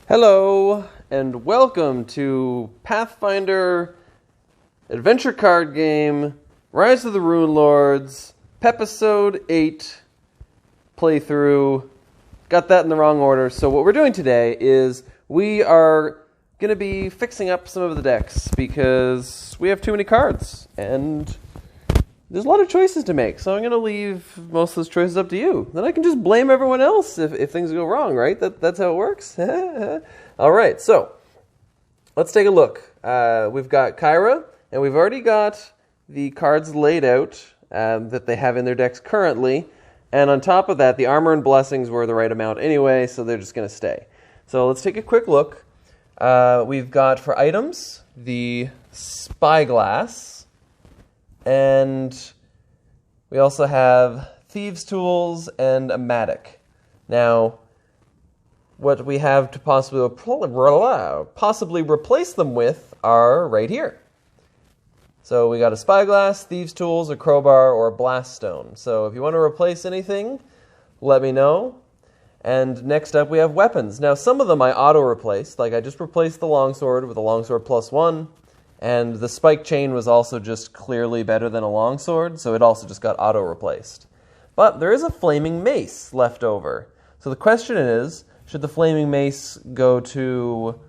Hello, and welcome to Pathfinder Adventure Card Game, Rise of the Rune Lords, Pepisode 8 playthrough. Got that in the wrong order. So what we're doing today is we are going to be fixing up some of the decks because we have too many cards, and there's a lot of choices to make, so I'm going to leave most of those choices up to you. Then I can just blame everyone else if things go wrong, right? That's how it works. All right, so let's take a look. We've got Kyra, and we've already got the cards laid out that they have in their decks currently. And on top of that, the armor and blessings were the right amount anyway, so they're just going to stay. So let's take a quick look. We've got for items the Spyglass. And we also have Thieves' Tools and a Matic. Now, what we have to possibly replace them with are right here. So we got a Spyglass, Thieves' Tools, a Crowbar, or a Blast Stone. So if you want to replace anything, let me know. And next up we have weapons. Now some of them I auto-replaced. Like I just replaced the Longsword with a Longsword +1. And the spike chain was also just clearly better than a longsword, so it also just got auto-replaced. But there is a flaming mace left over. So the question is, should the flaming mace go to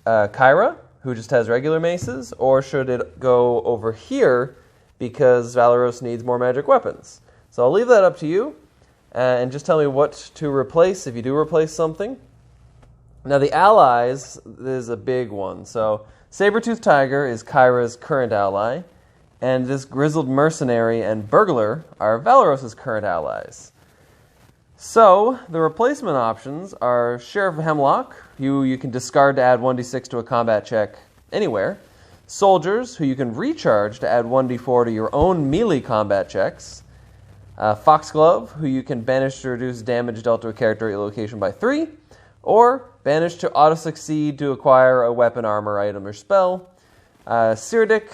Kyra, who just has regular maces, or should it go over here because Valeros needs more magic weapons? So I'll leave that up to you, and just tell me what to replace if you do replace something. Now the allies is a big one, so Saber-Tooth Tiger is Kyra's current ally, and this Grizzled Mercenary and Burglar are Valeros' current allies. So, the replacement options are Sheriff of Hemlock, who you can discard to add 1d6 to a combat check anywhere. Soldiers, who you can recharge to add 1d4 to your own melee combat checks. Foxglove, who you can banish to reduce damage dealt to a character at your location by 3. Or banish to auto-succeed to acquire a weapon, armor, item, or spell. Cyrdic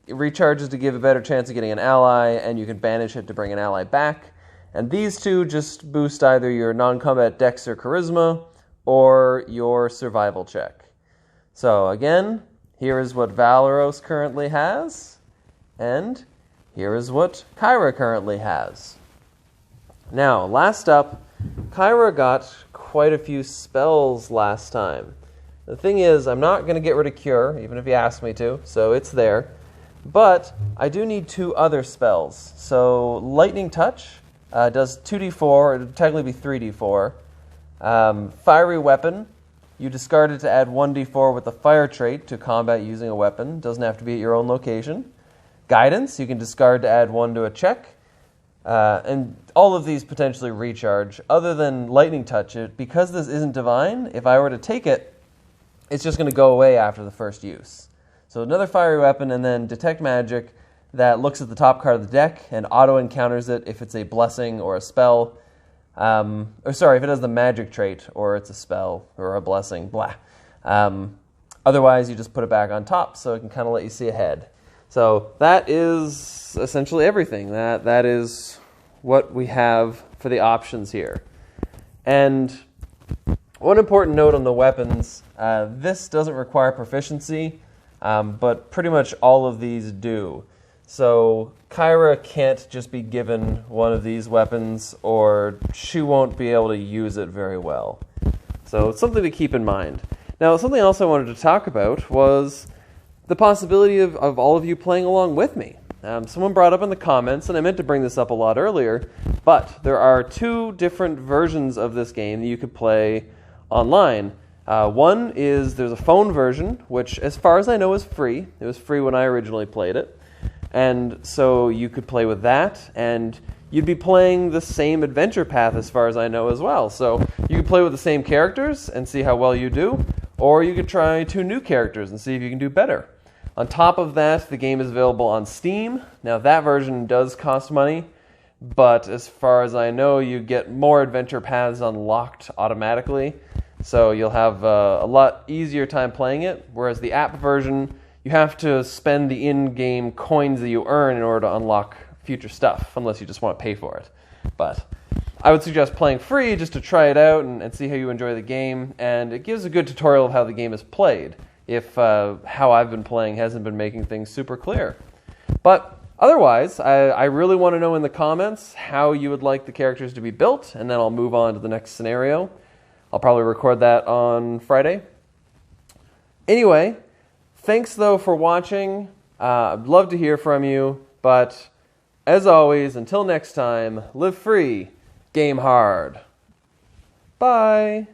recharges to give a better chance of getting an ally, and you can banish it to bring an ally back. And these two just boost either your non-combat dex or charisma, or your survival check. So again, here is what Valeros currently has, and here is what Kyra currently has. Now, last up, Kyra got quite a few spells last time. The thing is, I'm not going to get rid of Cure, even if you ask me to, so it's there. But I do need 2 other spells. So Lightning Touch does 2d4, it would technically be 3d4. Fiery Weapon, you discard it to add 1d4 with the fire trait to combat using a weapon. Doesn't have to be at your own location. Guidance, you can discard to add 1 to a check. And all of these potentially recharge. Other than Lightning Touch, because this isn't divine, if I were to take it, it's just going to go away after the first use. So another fiery weapon, and then Detect Magic that looks at the top card of the deck and auto-encounters it if it's a blessing or a spell. If it has the magic trait, or it's a spell or a blessing, blah. Otherwise, you just put it back on top so it can kind of let you see ahead. So that is essentially everything. That is what we have for the options here. And one important note on the weapons, this doesn't require proficiency, but pretty much all of these do. So Kyra can't just be given one of these weapons, or she won't be able to use it very well. So it's something to keep in mind. Now, something else I wanted to talk about was the possibility of all of you playing along with me. Someone brought up in the comments, and I meant to bring this up a lot earlier, but there are 2 different versions of this game that you could play online. One is there's a phone version, which as far as I know is free. It was free when I originally played it. And so you could play with that, and you'd be playing the same adventure path as far as I know as well. So you could play with the same characters and see how well you do, or you could try 2 new characters and see if you can do better. On top of that, the game is available on Steam. Now that version does cost money, but as far as I know, you get more adventure paths unlocked automatically, so you'll have a lot easier time playing it, whereas the app version, you have to spend the in-game coins that you earn in order to unlock future stuff, unless you just want to pay for it. But I would suggest playing free just to try it out and see how you enjoy the game, and it gives a good tutorial of how the game is played if how I've been playing hasn't been making things super clear. But otherwise, I really want to know in the comments how you would like the characters to be built, and then I'll move on to the next scenario. I'll probably record that on Friday. Anyway, thanks though for watching. I'd love to hear from you, but as always, until next time, live free, game hard. Bye.